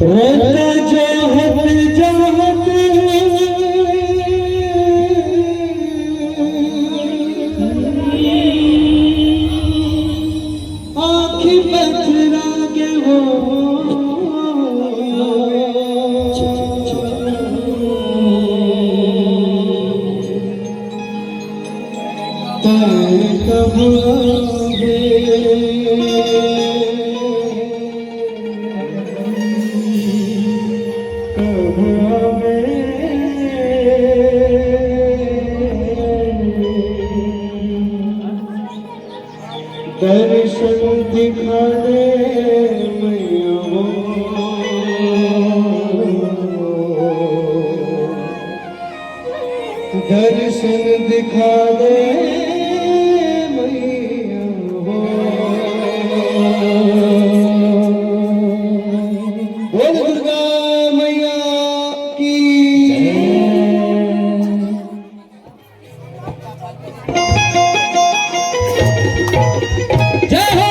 रत चाहत चाहत आँखी पथरा के हो कब दर्शन दिखा दे मैया वो, दर्शन दिखा दे मैया वो। बोल दुर्गा मैया की जय हो।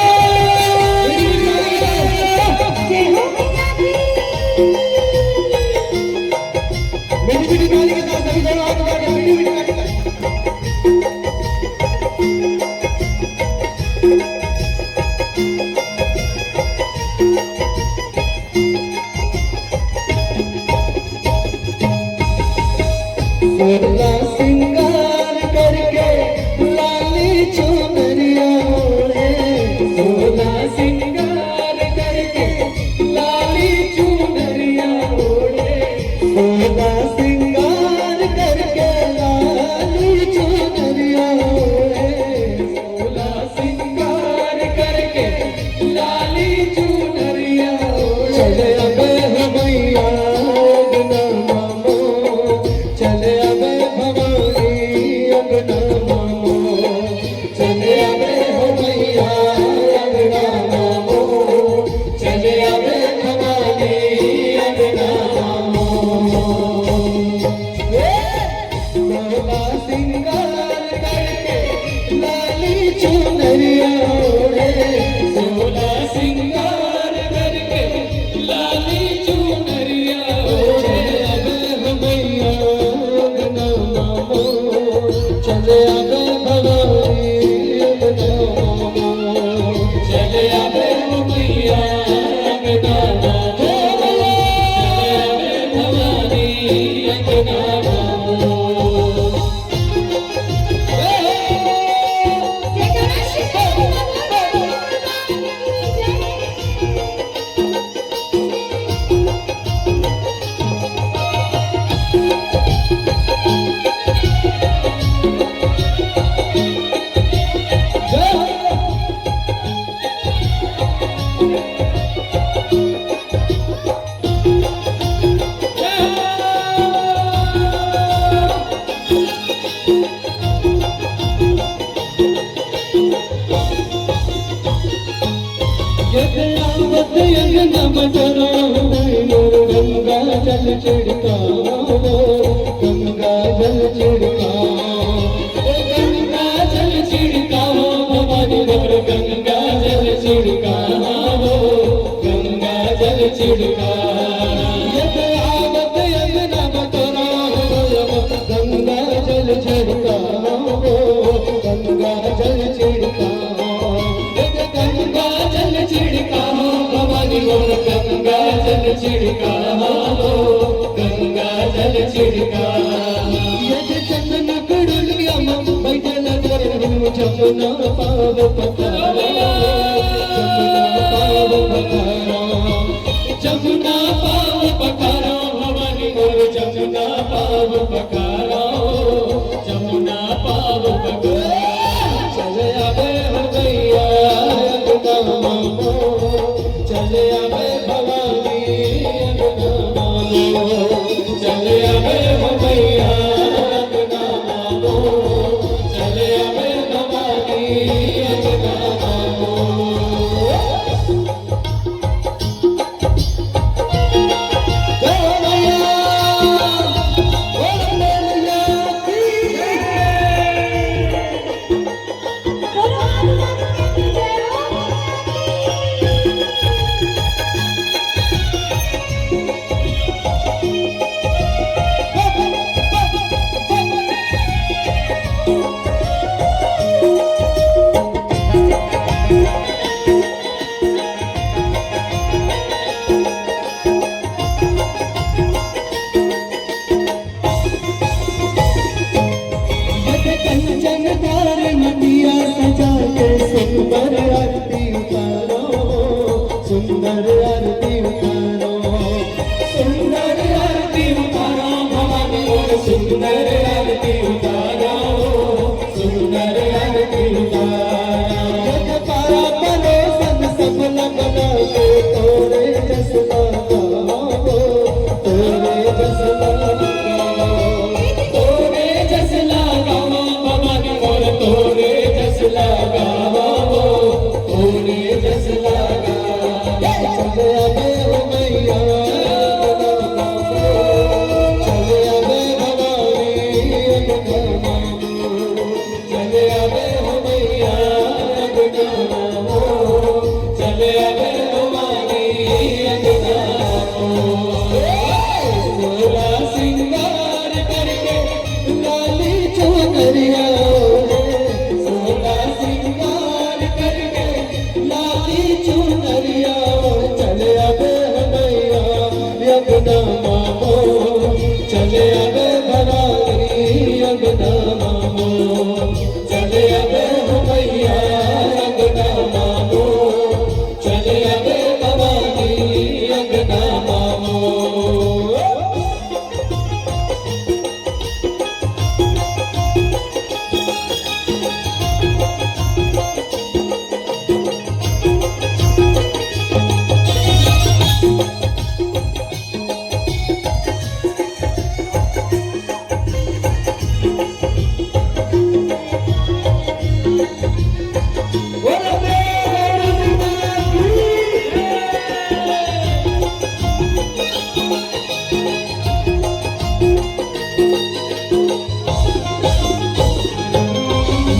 मीठी मीठी ताली के साथ सभी दोनों हाथ उठा के मीठी मीठी ताली करें। सोला सिंगार करके लाली चुनरिया ओढ़े, सोला सिंगार करके लाली चुनरिया ओढ़े, सोला सिंगार करके लाली चुनरिया ओढ़े, सोला सिंगार करके लाली चुनरिया ओढ़े। चले अबे मैया अगना मामो, चले अबे भवानी अगना मामो, चले अबे मैया अगना मामो, चले अबे भवानी अगना मामो। सोला सिंगार करके लाली चुनरिया ओढ़े, सोला सिंगार करके लाली चुनरिया ओढ़े। अबे मैया अगना मामो, चले अबे भवानी अगना मामो, चले अबे मैया अगना मामो, चले अबे भवानी अगना मामो। यज्ञावत यज्ञ मचरा मोर गंगा जल छिड़काओ, गंगा जल छिड़काओ, गंगा जल छिड़काओ भवानी मोर गंगा जल छिड़काओ, गंगा जल छिड़काओ। यज्ञावत यज्ञ मचरा गंगा जल छिड़काओ, गंगा जल छिड़काओ, गंगा जल छिड़काओ भवानी मोर गंगा जल छिड़काओ, गंगा जल छिड़काओ। यज्ञ चंदन कड़ुलिया बैठल जमुना पाव पखारा, जमुना पाव पखारा, जमुना पाव पखारा भवानी मोर जमुना पाव पखारा, जमुना पाव पखारा। चले अबे मैया अगना मामो, चले अबे भवानी अगना मामो, चले अबे मैया अगना मामो, चले अबे भवानी अगना मामो। चुनरिया सोला सिंगार करके लाली चुनरिया चले आवे मैया यमुना मामो चले आवे भवानी यमुना मामो चले आवे मैया यमुना मामो चले आवे भवानी यमुना मामो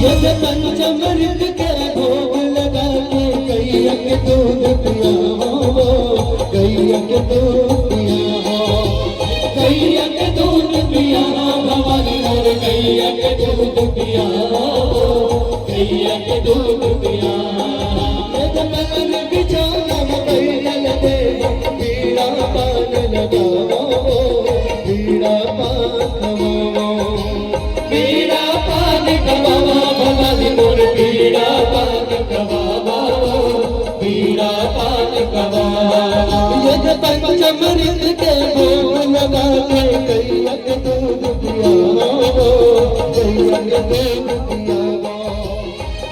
यद पंचमृत के भोग लगा के गैया के दूध पिया हो गैया के दूध पिया हो गैया के दूध पिया भवानी और गैया के दूध पिया हो गैया के दूध पिया यद मन बिछाना बैल दे पीड़ा पान लगाओ पीड़ा पान खवाओ पीड़ा पान खवाओ पीड़ा पान कबाबा पीड़ा पान कबाबा यद पंचमृत के भोग लगा के गैया के दूध पिया गैया के दूध पिया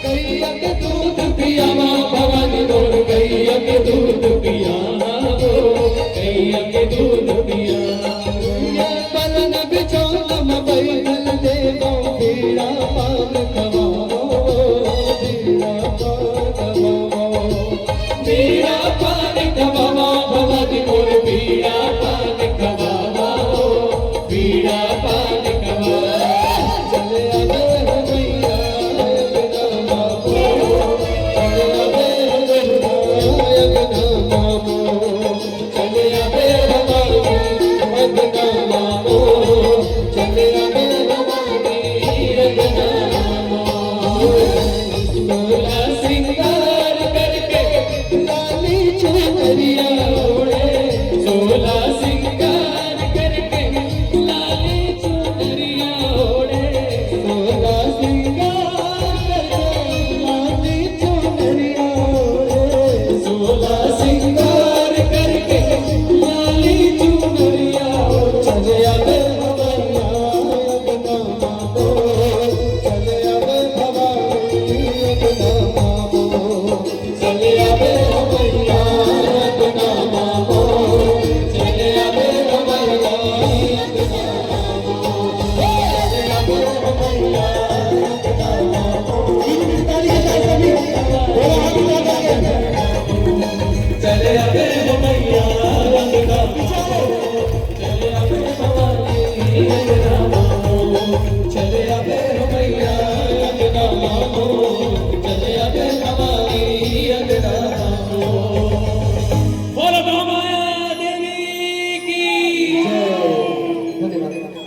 गैया के दूध पिया भवानी मोर गैया के दूध पिया गैया के दूध पिया पलन बिछौना बैठल देवो पीड़ा पान खवाओ पीड़ा पान खवाओ भवानी मोर पीड़ा पान खवाओ पीड़ा पान खवाओ चले आवे मैया यमुना मामो चले आवे यमुना मामो चले आवे भवानी यमुना मामो चले आवे भवानी यमुना मामो सोला सिंगार करके लाली चुनरिया ओढ़े सोला सिंगार करके लाली चुनरिया ओढ़े सोला सिंगार करके लाली चुनरिया ओढ़े सोला सिंगार करके लाली चुनरिया चले आवे भवानी यमुना मामो चले आवे भवानी यमुना मामो चले आवे मैया यमुना मामो चले आवे मैया यमुना मामो चले आवे मैया यमुना मामो ताली के साथ सभी बोलो हाथ उठा के चले आवे मैया यमुना मामो चले आवे भवानी यमुना मामो चले आवे मैया यमुना मामो चले आवे भवानी यमुना मामो बोलो माया देवी की धन्यवाद